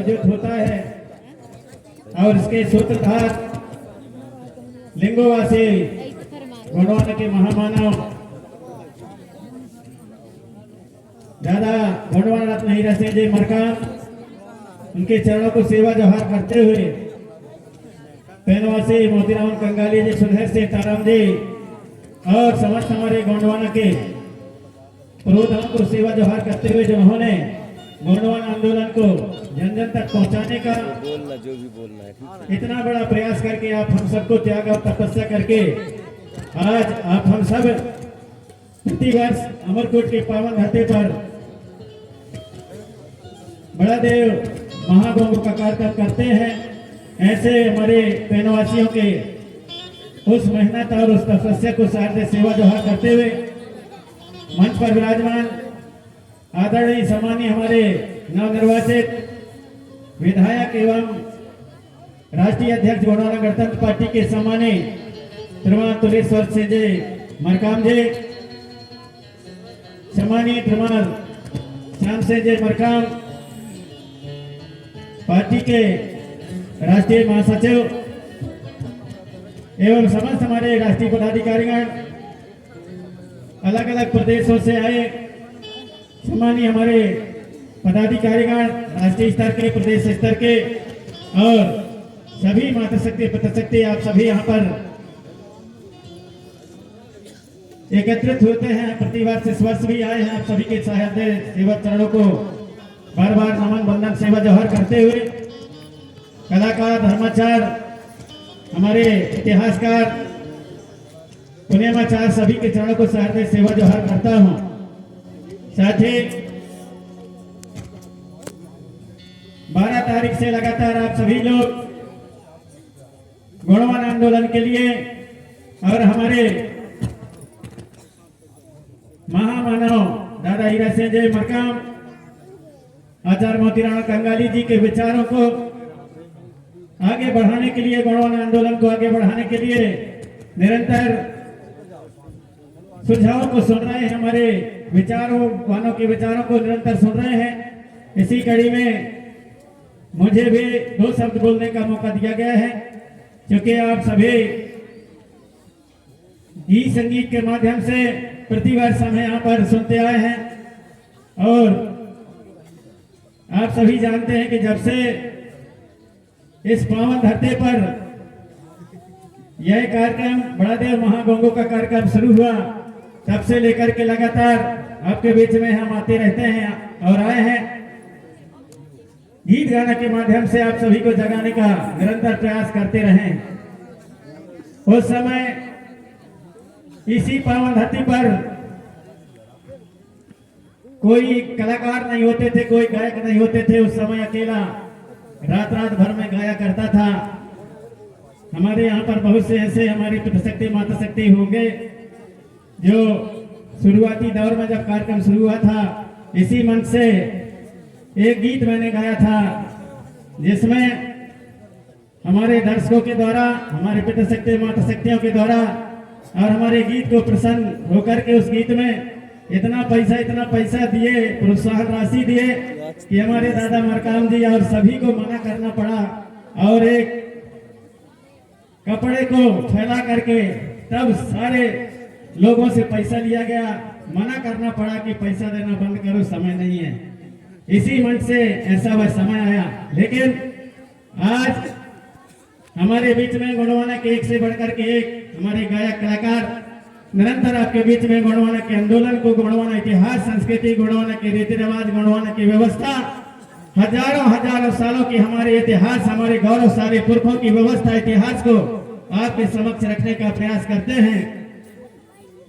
प्रज्वलित होता है और इसके सूत्रधार लिंगोवासी गोंडवाना के महामानव दादा गोंडवाना रत्न हीरा सिंह जी मरकाम, उनके चरणों को सेवा जोहार करते हुए पेनवासी मोतीराम कंगाली जी, सुधर से ताराम जी और समस्त हमारे गोंडवाना के पुरोधाम को सेवा जोहार करते हुए जिन्होंने गोंडवाना आंदोलन को जन जन तक पहुंचाने का जो भी बोलना है इतना बड़ा प्रयास करके आप हम सबको त्याग और तपस्या करके आज आप हम सब प्रतिवर्ष अमरकोट के पावन धरती पर बड़ा देव महागोंग का कार्यक्रम करते हैं। ऐसे हमारे पेनवासियों के उस मेहनत और उस तपस्या को साथ सेवा जोहार करते हुए मंच पर विराजमान आदरणीय सम्मानीय हमारे नवनिर्वाचित विधायक एवं राष्ट्रीय अध्यक्ष गोंडवाना गणतंत्र पार्टी के सम्मानीय श्रीमान तुलेश्वर सिंह जी मरकाम जी, सम्मानीय श्रीमान श्याम सिंह जी मरकाम, पार्टी के राष्ट्रीय महासचिव एवं समस्त हमारे राष्ट्रीय पदाधिकारीगण, अलग अलग प्रदेशों से आए सम्मानीय हमारे पदाधिकारीगण, राष्ट्रीय स्तर के, प्रदेश स्तर के और सभी मातृशक्ति पितृशक्ति, आप सभी यहाँ पर एकत्रित होते हैं। प्रतिवर्ष इस वर्ष भी आए हैं। आप सभी के सहायता सेवक चरणों को बार बार नमन वंदन सेवा जोहार करते हुए कलाकार, धर्माचार, हमारे इतिहासकार, पुण्यमाचार सभी के चरणों को सहायता सेवा जोहार करता हूँ। साथ ही 12 तारीख से लगातार आप सभी लोग गोंडवाना आंदोलन के लिए और हमारे महामानव दादा हीरा सिंह जी मरकाम, आचार्य मोतीराम कंगाली जी के विचारों को आगे बढ़ाने के लिए, गोंडवाना आंदोलन को आगे बढ़ाने के लिए निरंतर सुझावों को सुन रहे हैं, हमारे विचारों वालों के विचारों को निरंतर सुन रहे हैं। इसी कड़ी में मुझे भी 2 शब्द बोलने का मौका दिया गया है, क्योंकि आप सभी गीत संगीत के माध्यम से प्रतिवर्ष हम यहाँ पर सुनते आए हैं और आप सभी जानते हैं कि जब से इस पावन धरती पर यह कार्यक्रम बड़ा देव महागोंगों का कार्यक्रम शुरू हुआ, तब से लेकर के लगातार आपके बीच में हम आते रहते हैं और आए हैं। गीत गाना के माध्यम से आप सभी को जगाने का निरंतर प्रयास करते रहें। उस समय इसी पावन धरती पर कोई कलाकार नहीं होते थे, कोई गायक नहीं होते थे। उस समय अकेला रात रात भर में गाया करता था। हमारे यहाँ पर बहुत से ऐसे हमारी पितृशक्ति मातृशक्ति होंगे जो शुरुआती दौर में जब कार्यक्रम शुरू हुआ था, इसी मंच से एक गीत मैंने गाया था, जिसमें हमारे दर्शकों के द्वारा, हमारे पितृशक्ति मातृशक्तियों के द्वारा और हमारे गीत को प्रसन्न होकर के उस गीत में इतना पैसा दिए, प्रोत्साहन राशि दिए कि हमारे दादा मरकाम जी और सभी को मना करना पड़ा और एक कपड़े को फैला करके तब सारे लोगों से पैसा लिया गया। मना करना पड़ा कि पैसा देना बंद करो, समय नहीं है। इसी मंच से ऐसा वह समय आया। लेकिन आज हमारे बीच में गोंडवाना के एक से बढ़कर के एक हमारे गायक कलाकार निरंतर आपके बीच में गोंडवाना के आंदोलन को, गोंडवाना इतिहास संस्कृति, गोंडवाना के रीति रिवाज, गोंडवाना की व्यवस्था, हजारों सालों की हमारे इतिहास, हमारे गौरवशाली पुरखों की व्यवस्था, इतिहास को आपके समक्ष रखने का प्रयास करते हैं।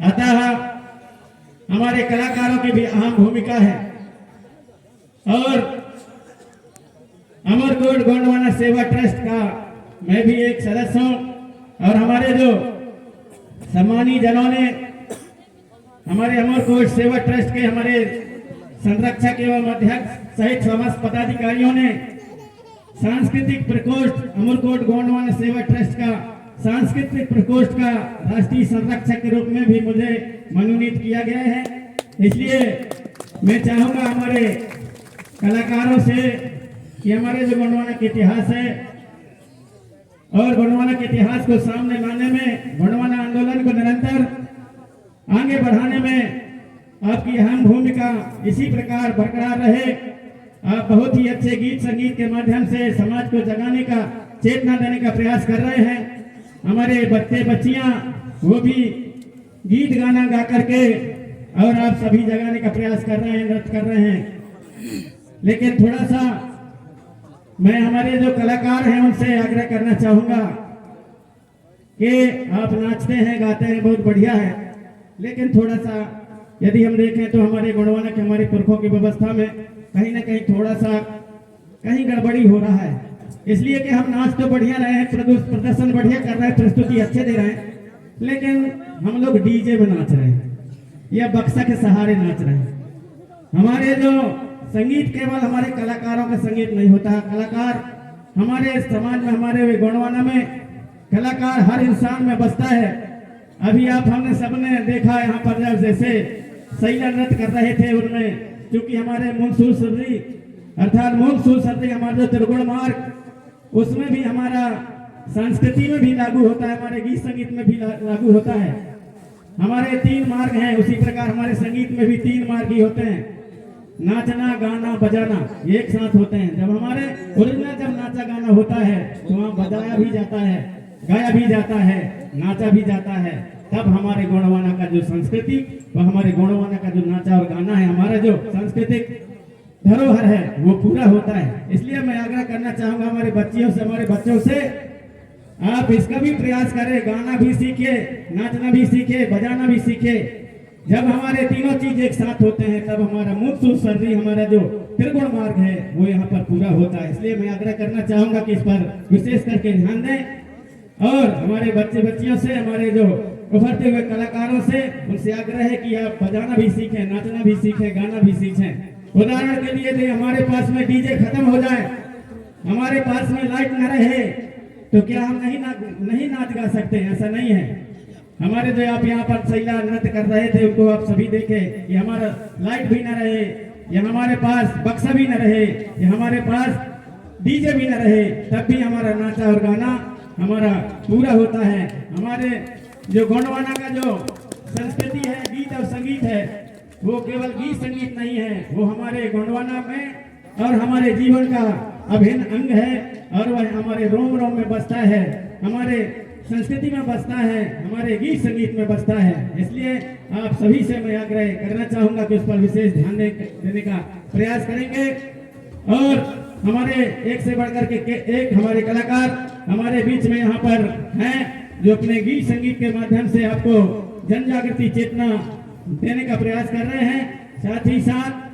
अतः हमारे कलाकारों की भी अहम भूमिका है और अमरकोट गोंडवाना सेवा ट्रस्ट का मैं भी एक सदस्य हूं और हमारे जो सम्मानीय जनों ने, हमारे अमरकोट सेवा ट्रस्ट के हमारे संरक्षक एवं अध्यक्ष सहित समस्त पदाधिकारियों ने सांस्कृतिक प्रकोष्ठ, अमरकोट गोंडवाना सेवा ट्रस्ट का सांस्कृतिक प्रकोष्ठ का राष्ट्रीय संरक्षक के रूप में भी मुझे मनोनीत किया गया है। इसलिए मैं चाहूंगा हमारे कलाकारों से कि हमारे जो गोंडवाना के इतिहास है और गोंडवाना के इतिहास को सामने लाने में, गोंडवाना आंदोलन को निरंतर आगे बढ़ाने में आपकी अहम भूमिका इसी प्रकार बरकरार रहे। आप बहुत ही अच्छे गीत संगीत के माध्यम से समाज को जगाने का, चेतना देने का प्रयास कर रहे हैं। हमारे बच्चे बच्चियां वो भी गीत गाना गा करके और आप सभी जगाने का प्रयास कर रहे हैं, नृत्य कर रहे हैं। लेकिन थोड़ा सा मैं हमारे जो कलाकार हैं उनसे आग्रह करना चाहूंगा कि आप नाचते हैं, गाते हैं, बहुत बढ़िया है, लेकिन थोड़ा सा यदि हम देखें तो हमारे गोंडवाना के, हमारे पुरखों की व्यवस्था में कहीं ना कहीं थोड़ा सा कहीं गड़बड़ी हो रहा है। इसलिए कि हम नाच तो बढ़िया रहे हैं, प्रदर्शन बढ़िया कर रहे हैं, प्रस्तुति अच्छे दे रहे हैं, लेकिन हम लोग डीजे में नाच रहे हैं या बक्सा के सहारे नाच रहे हैं। हमारे जो संगीत केवल हमारे कलाकारों का संगीत नहीं होता है। कलाकार हमारे समाज में, हमारे गोंडवाना में कलाकार हर इंसान में बसता है। अभी आप हमने सबने देखा यहाँ पर जब जैसे सैला नृत्य कर रहे थे, उनमें क्योंकि हमारे मूलसूर सर्दी अर्थात मूलसूर सर्दी हमारा जो त्रिगुण मार्ग, उसमें भी हमारा संस्कृति में भी लागू होता है, हमारे गीत संगीत में भी लागू होता है। हमारे 3 मार्ग हैं, उसी प्रकार हमारे संगीत में भी 3 मार्ग ही होते हैं, नाचना, गाना, बजाना एक साथ होते हैं। जब हमारे ओरिजिनल जब नाचा गाना होता है तो वहाँ बजाया भी जाता है, गाया भी जाता है, नाचा भी जाता है, तब हमारे गोंडवाना का जो संस्कृति व हमारे गोंडवाना का जो नाचा और गाना है, हमारा जो सांस्कृतिक धरोहर है वो पूरा होता है। इसलिए मैं आग्रह करना चाहूंगा हमारे बच्चियों से, हमारे बच्चों से, आप इसका भी प्रयास करें, गाना भी सीखे, नाचना भी सीखे, बजाना भी सीखे। जब हमारे तीनों चीज एक साथ होते हैं तब हमारा मूलसूर सर्दी, हमारा जो त्रिगुण मार्ग है वो यहाँ पर पूरा होता है। इसलिए मैं आग्रह करना चाहूंगा कि इस पर विशेष करके ध्यान दें और हमारे बच्चे बच्चियों से, हमारे जो उभरते हुए कलाकारों से, उनसे आग्रह है कि आप बजाना भी सीखें, नाचना भी सीखें, गाना भी सीखें। उदाहरण के लिए यदि हमारे पास में डीजे खत्म हो जाए, हमारे पास में लाइट न रहे, तो क्या हम नहीं नाच गा सकते? ऐसा नहीं है। हमारे जो आप यहाँ पर सैला नृत्य कर रहे थे उनको आप सभी देखे, ये हमारा लाइट भी न रहे, ये हमारे पास बक्सा भी न रहे, ये हमारे पास डीजे भी न रहे, तब भी हमारा नाचा और गाना हमारा पूरा होता है। हमारे जो गोंडवाना का जो संस्कृति है, गीत और संगीत है, वो केवल गीत संगीत नहीं है, वो हमारे गोंडवाना में और हमारे जीवन का अभिन्न अंग है और वह हमारे रोम रोम में बसता है, हमारे संस्कृति में बसता है, हमारे गीत संगीत में बसता है। इसलिए आप सभी से मैं आग्रह करना चाहूंगा कि उस पर विशेष ध्यान देने का प्रयास करेंगे और हमारे एक से बढ़कर के एक हमारे कलाकार हमारे बीच में यहाँ पर हैं जो अपने गीत संगीत के माध्यम से आपको जन जागृति चेतना देने का प्रयास कर रहे हैं। साथ ही साथ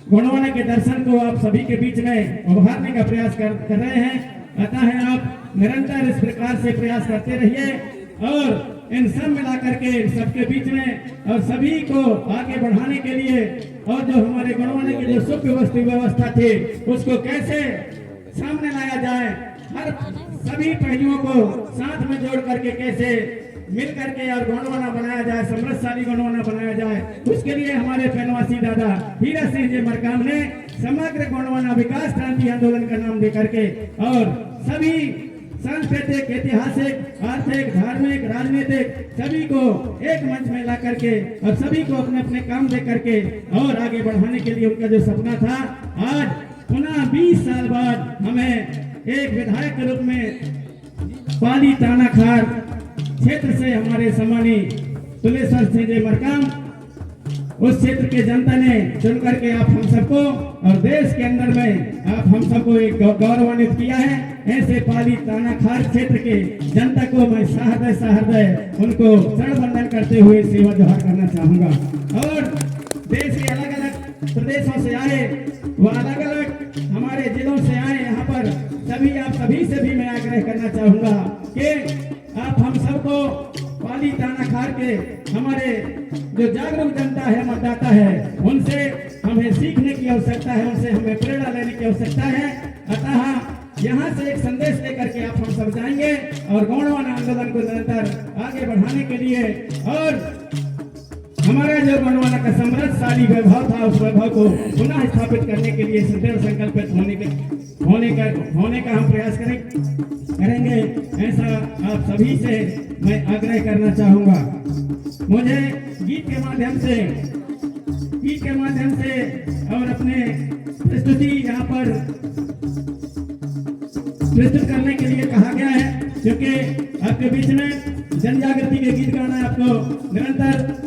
गोंडवाना के दर्शन को आप सभी के बीच में उभारने का प्रयास कर रहे हैं। अतः है आप निरंतर इस प्रकार से प्रयास करते रहिए और इन सब मिला करके सबके बीच में और सभी को आगे बढ़ाने के लिए और जो हमारे गोंडवाना की जो सुख व्यवस्था थी उसको कैसे सामने लाया जाए, हर सभी पहलुओं को साथ में जोड़ करके कैसे मिल करके और गोंडवाना बनाया जाए, समृद्धशाली गोंडवाना बनाया जाए, उसके लिए हमारे फैनवासी दादा हीरा सिंह जी मरकाम ने समग्र गोंडवाना विकास क्रांति आंदोलन का नाम दे करके और सभी सांस्कृतिक, ऐतिहासिक, आर्थिक, धार्मिक, राजनीतिक सभी को एक मंच में ला करके और सभी को अपने अपने काम दे करके और आगे बढ़ाने के लिए उनका जो सपना था, आज पुनः 20 साल बाद हमें एक विधायक के रूप में पाली तानाखार क्षेत्र से हमारे सम्मानी तुलेश्वर सिंह जी मरकाम, उस क्षेत्र के जनता ने चुन करके आप हम सबको और देश के अंदर में आप हम सबको एक गौरवान्वित किया है। ऐसे पाली तानाखार क्षेत्र के जनता को मैं सहृदय उनको शरण वंदन करते हुए सेवा जोहार करना चाहूंगा। और देश के अलग अलग प्रदेशों से आए व अलग अलग हमारे जिलों से आए यहाँ पर सभी आप सभी से भी मैं आग्रह करना चाहूंगा कि आप हम सबको पाली तानाखार के हमारे जो जागरूक जनता है, मतदाता है, उनसे हमें सीखने की आवश्यकता है, उनसे हमें प्रेरणा लेने की आवश्यकता है। अतः यहाँ से एक संदेश लेकर के आप हम सब जाएंगे और गोंडवाना आंदोलन को निरंतर आगे बढ़ाने के लिए और हमारा जो बनवाना का समृद्धशाली वैभव था, उस वैभव को पुनः स्थापित करने के लिए दृढ़ संकल्पित होने का हम प्रयास करेंगे। ऐसा आप सभी से मैं आग्रह करना चाहूंगा। मुझे गीत के माध्यम से और अपने प्रस्तुति यहाँ पर प्रस्तुत करने के लिए कहा गया है, क्योंकि आपके बीच में जन जागृति के गीत गाना आपको निरंतर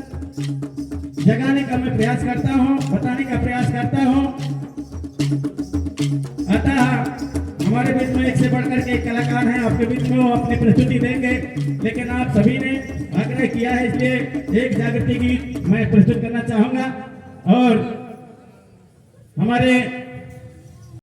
जगाने का मैं प्रयास करता हूँ, बताने का प्रयास करता हूँ। अतः हमारे बीच में एक से बढ़कर के एक कलाकार हैं, आपके बीच में वो अपनी प्रस्तुति देंगे, लेकिन आप सभी ने आग्रह किया है, इसलिए एक जागृति गीत मैं प्रस्तुत करना चाहूंगा। और हमारे